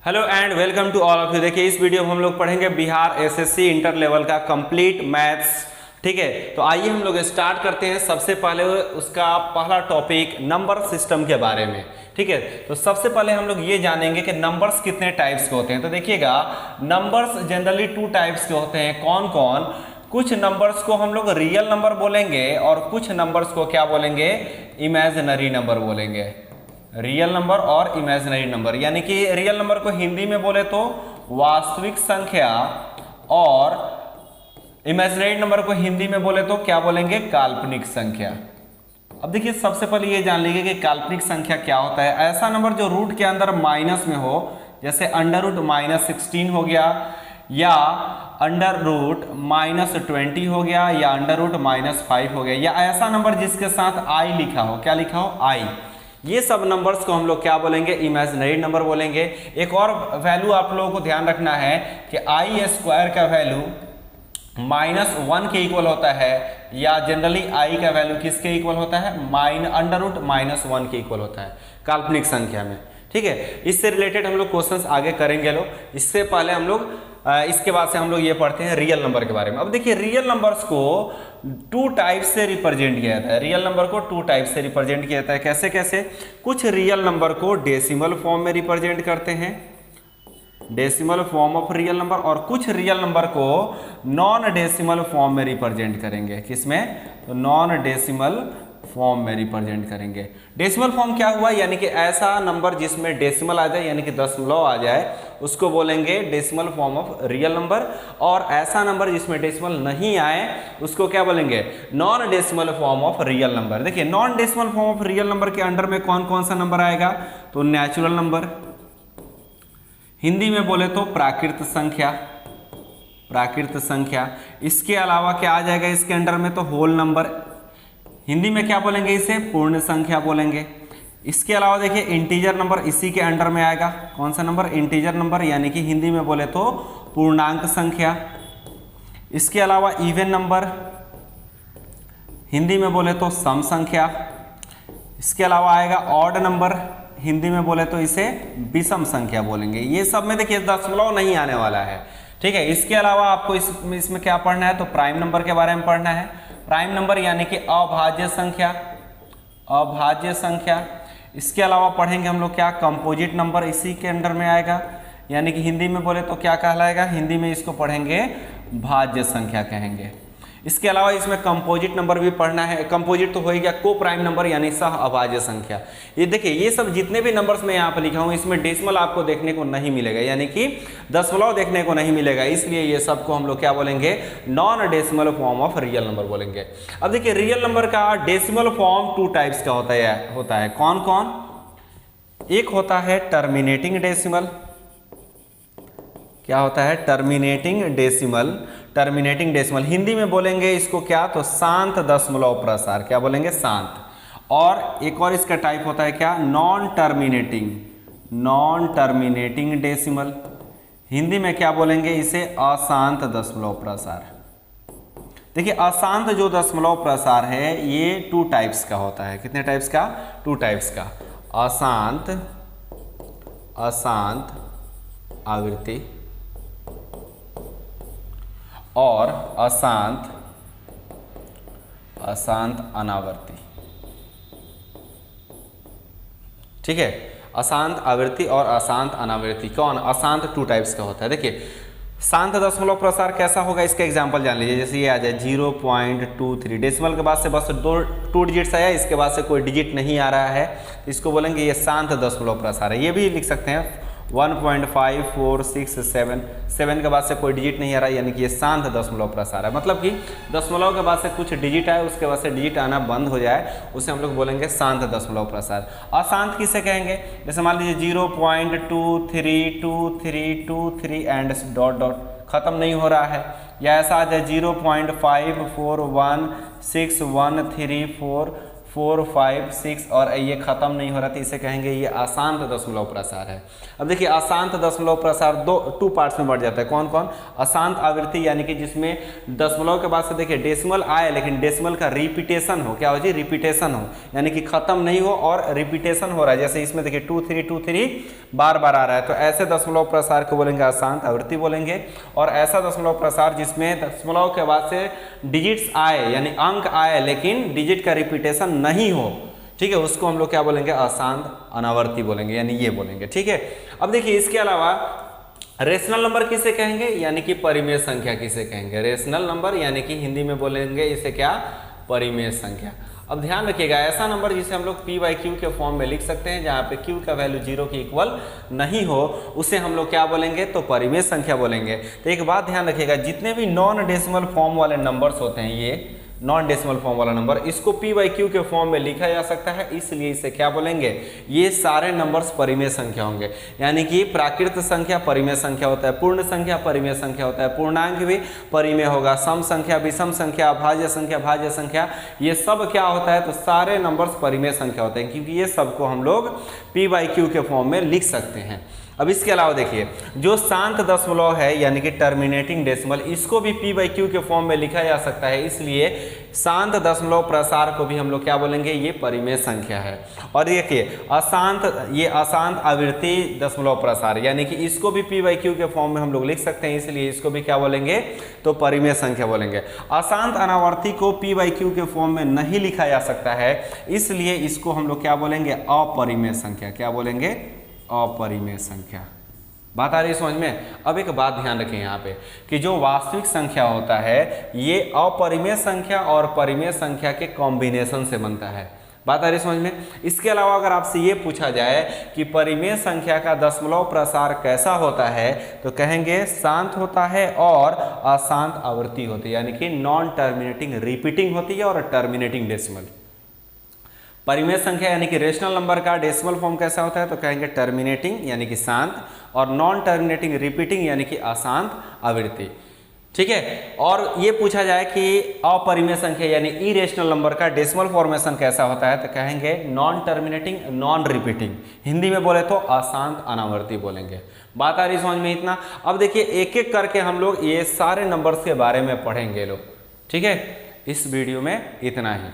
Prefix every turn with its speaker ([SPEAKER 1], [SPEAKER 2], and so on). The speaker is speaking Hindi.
[SPEAKER 1] Hello and welcome to all of you. देखिए इस वीडियो में हम लोग पढ़ेंगे बिहार एसएससी इंटर लेवल का कंप्लीट मैथ्स। ठीक है, तो आइए हम लोग स्टार्ट करते हैं। सबसे पहले उसका पहला टॉपिक नंबर सिस्टम के बारे में। ठीक है, तो सबसे पहले हम लोग ये जानेंगे कि नंबर्स कितने टाइप्स के होते हैं। तो देखिएगा, नंबर्स जनरली 2 टाइप्स के होते हैं। कौन कौन? कुछ नंबर्स को हम लोग रियल नंबर बोलेंगे और कुछ नंबर्स को क्या बोलेंगे? इमेजिनरी नंबर बोलेंगे। रियल नंबर और इमेजिनरी नंबर, यानी कि रियल नंबर को हिंदी में बोले तो वास्तविक संख्या और इमेजिनरी नंबर को हिंदी में बोले तो क्या बोलेंगे? काल्पनिक संख्या। अब देखिए, सबसे पहले ये जान लीजिए कि काल्पनिक संख्या क्या होता है। ऐसा नंबर जो रूट के अंदर माइनस में हो, जैसे अंडर रूट -16 हो गया, या अंडर रूट -20 हो गया, या अंडर रूट -5 हो गया, या ऐसा नंबर जिसके साथ आई लिखा हो। क्या लिखा हो? आई। ये सब नंबर्स को हम लोग क्या बोलेंगे? इमेजिनरी नंबर बोलेंगे। एक और वैल्यू आप लोगों को ध्यान रखना है कि i² का वैल्यू -1 के इक्वल होता है, या जनरली i का वैल्यू किसके इक्वल होता है? अंडर रूट -1 के इक्वल होता है काल्पनिक संख्या में। ठीक है, इससे रिलेटेड हम लोग क्वेश्चंस आगे करेंगे लोग। इससे पहले हम लोग इसके बाद से हम लोग ये पढ़ते हैं रियल नंबर के बारे में। अब देखिए, रियल नंबर्स को 2 टाइप से रिप्रेजेंट किया जाता है। रियल नंबर को 2 टाइप से रिप्रेजेंट किया जाता है। कैसे कैसे? कुछ रियल नंबर को डेसिमल फॉर्म में रिप्रेजेंट करते हैं, decimal form of real number, और कुछ रियल नंबर को नॉन डेसिमल फॉर्म में रिप्रेजेंट करेंगे। किसमें? तो नॉन डेसिमल फॉर्म में रिप्रेजेंट करेंगे। डेसिमल फॉर्म क्या हुआ? यानी कि ऐसा नंबर जिसमें डेसिमल आ जाए, यानी कि दशमलव आ जाए, उसको बोलेंगे decimal form of real number. और ऐसा नंबर जिसमें डेसिमल नहीं आए उसको क्या बोलेंगे? Non decimal form of real number. देखिए, non decimal form of real number के अंडर में कौन कौन सा नंबर आएगा? तो नेचुरल नंबर, हिंदी में बोले तो प्राकृत संख्या, प्राकृत संख्या। इसके अलावा क्या आ जाएगा इसके अंडर में? तो होल नंबर, हिंदी में क्या बोलेंगे? इसे पूर्ण संख्या बोलेंगे। इसके अलावा देखिए, इंटीजर नंबर इसी के अंडर में आएगा। कौन सा नंबर? इंटीजर नंबर, यानी कि हिंदी में बोले तो पूर्णांक संख्या। इसके अलावा इवन नंबर, हिंदी में बोले तो सम संख्या। इसके अलावा आएगा ऑड नंबर, हिंदी में बोले तो इसे विषम संख्या बोलेंगे। ये सब में देखिए दशमलव नहीं आने वाला है। ठीक है, इसके अलावा आपको इसमें क्या पढ़ना है? तो प्राइम नंबर के बारे में पढ़ना है। प्राइम नंबर यानी कि अभाज्य संख्या, अभाज्य संख्या। इसके अलावा पढ़ेंगे हम लोग क्या? कंपोजिट नंबर, इसी के अंडर में आएगा, यानी कि हिंदी में बोले तो क्या कहलाएगा? हिंदी में इसको पढ़ेंगे भाज्य संख्या कहेंगे। इसके अलावा इसमें कंपोजिट नंबर भी पढ़ना है। कंपोजिट तो हो ही गया, को प्राइम नंबर यानी सह अभाज्य संख्या। ये देखिए, ये सब जितने भी नंबर्स मैं यहाँ पे लिखा हूँ, इसमें डेसिमल आपको देखने को नहीं मिलेगा, यानी कि दशमलव देखने को नहीं मिलेगा। इसलिए ये सबको हम लोग क्या बोलेंगे? Non decimal form of real number बोलेंगे। अब देखिए, रियल नंबर का डेसिमल फॉर्म 2 टाइप्स का होता है। कौन कौन? एक होता है टर्मिनेटिंग डेसिमल। क्या होता है? Terminating decimal. Terminating decimal Hindi में बोलेंगे इसको क्या? तो शांत दशमलव प्रसार। क्या बोलेंगे? शांत। और एक और इसका टाइप होता है क्या? Non terminating, non terminating decimal. Hindi में क्या बोलेंगे इसे? अशांत दशमलव प्रसार। देखिए, अशांत जो दशमलव प्रसार है ये 2 टाइप्स का होता है। कितने टाइप्स का? 2 टाइप्स का। अशांत, अशांत आवृत्ति और अशांत, अशांत अनावर्ती। ठीक है, अशांत आवृत्ति और अशांत अनावृत्ति। कौन? अशांत 2 टाइप्स का होता है। देखिए, शांत दशमलव प्रसार कैसा होगा इसका एग्जांपल जान लीजिए। जैसे ये आ जाए 0.23, डेसिमल के बाद से बस 2 डिजिट्स आया, इसके बाद से कोई डिजिट नहीं आ रहा है, तो इसको बोलेंगे ये शांत दशमलव प्रसार है। ये भी लिख सकते हैं 1.5467, 7 के बाद से कोई डिजिट नहीं आ रहा, यानी कि ये शांत दशमलव प्रसार है। मतलब कि दशमलव के बाद से कुछ डिजिट आए, उसके बाद से डिजिट आना बंद हो जाए, उसे हम लोग बोलेंगे शांत दशमलव प्रसार। अशांत किसे कहेंगे? जैसे मान लीजिए 0.232323 एंड डॉट डॉट, खत्म नहीं हो रहा है। या ऐसा आ जाए 0.54161345 4, 5, 6 और ये खत्म नहीं हो रहा था, इसे कहेंगे ये अशांत दशमलव प्रसार है। अब देखिए अशांत दशमलव प्रसार टू पार्ट्स में बढ़ जाता है। कौन कौन? अशांत आवृत्ति यानी कि जिसमें दशमलव के बाद से देखिए डेसिमल आए लेकिन डेसिमल का रिपीटेशन हो। क्या हो जी? रिपीटेशन हो, यानी कि खत्म नहीं हो और रिपीटेशन हो रहा है। जैसे इसमें देखिए 2, 3, 2, 3 बार बार आ रहा है, तो ऐसे दशमलव प्रसार को बोलेंगे अशांत आवृत्ति बोलेंगे। और ऐसा दशमलव प्रसार जिसमें दशमलव के बाद से डिजिट्स आए यानी अंक आए लेकिन डिजिट का रिपीटेशन नहीं हो, ठीक है, उसको हम लोग क्या बोलेंगे? अशांत अनावर्ती बोलेंगे, यानी ये बोलेंगे। ठीक है, अब देखिए इसके अलावा रेशनल नंबर किसे कहेंगे? यानी कि परिमेय संख्या किसे कहेंगे? रेशनल नंबर यानी कि हिंदी में बोलेंगे इसे क्या? परिमेय संख्या। अब ध्यान रखिएगा ऐसा नंबर जिसे हम लोग p/q के फॉर्म में लिख सकते हैं, जहाँ पे q का वैल्यू 0 के इक्वल नहीं हो, उसे हम लोग क्या बोलेंगे? तो परिमेय संख्या बोलेंगे। तो एक बात ध्यान रखिएगा, जितने भी नॉन डेसिमल फॉर्म वाले नंबर्स होते हैं, ये नॉन डेसिमल फॉर्म वाला नंबर, इसको p/q के फॉर्म में लिखा जा सकता है, इसलिए इसे क्या बोलेंगे? ये सारे नंबर्स परिमेय संख्या होंगे। यानी कि प्राकृत संख्या परिमेय संख्या होता है, पूर्ण संख्या परिमेय संख्या होता है, पूर्णांक भी परिमेय होगा, सम संख्या, विषम संख्या, भाज्य संख्या, ये सब क्या होता है? तो सारे नंबर्स परिमेय संख्या होते हैं, क्योंकि ये सबको हम लोग p/q के फॉर्म में लिख सकते हैं। अब इसके अलावा देखिए जो शांत दशमलव है यानी कि टर्मिनेटिंग डेसिमल, इसको भी p/q के फॉर्म में लिखा जा सकता है, इसलिए शांत दशमलव प्रसार को भी हम लोग क्या बोलेंगे? ये परिमेय संख्या है। और देखिए ये अशांत आवृत्ति दशमलव प्रसार यानी कि इसको भी p/q के फॉर्म में हम लोग लिख सकते हैं, इसलिए इसको भी क्या बोलेंगे? तो परिमेय संख्या बोलेंगे। अशांत अनावर्ती को p/q के फॉर्म में नहीं लिखा जा सकता है, इसलिए इसको हम लोग क्या बोलेंगे? अपरिमेय संख्या। क्या बोलेंगे? अपरिमेय संख्या। बात आ रही है समझ में? अब एक बात ध्यान रखें यहाँ पे कि जो वास्तविक संख्या होता है ये अपरिमेय संख्या और परिमेय संख्या के कॉम्बिनेशन से बनता है। बात आ रही है समझ में? इसके अलावा अगर आपसे ये पूछा जाए कि परिमेय संख्या का दशमलव प्रसार कैसा होता है, तो कहेंगे शांत होता है और अशांत आवृत्ति होती है, यानी कि नॉन टर्मिनेटिंग रिपीटिंग होती है और टर्मिनेटिंग डेसिमल। परिमेय संख्या यानी कि रेशनल नंबर का डेसिमल फॉर्म कैसा होता है, तो कहेंगे टर्मिनेटिंग यानी कि शांत, और नॉन टर्मिनेटिंग रिपीटिंग यानी कि अशांत आवृत्ति। ठीक है, और ये पूछा जाए कि अपरिमेय संख्या यानी इरेशनल नंबर का डेसिमल फॉर्मेशन कैसा होता है, तो कहेंगे non terminating non repeating, Hindi में बोले तो अशांत अनावर्ती बोलेंगे। बात आ रही समझ में इतना? अब देखिए एक एक करके हम लोग ये सारे नंबर्स के बारे में पढ़ेंगे लोग। ठीक है, इस वीडियो में इतना ही।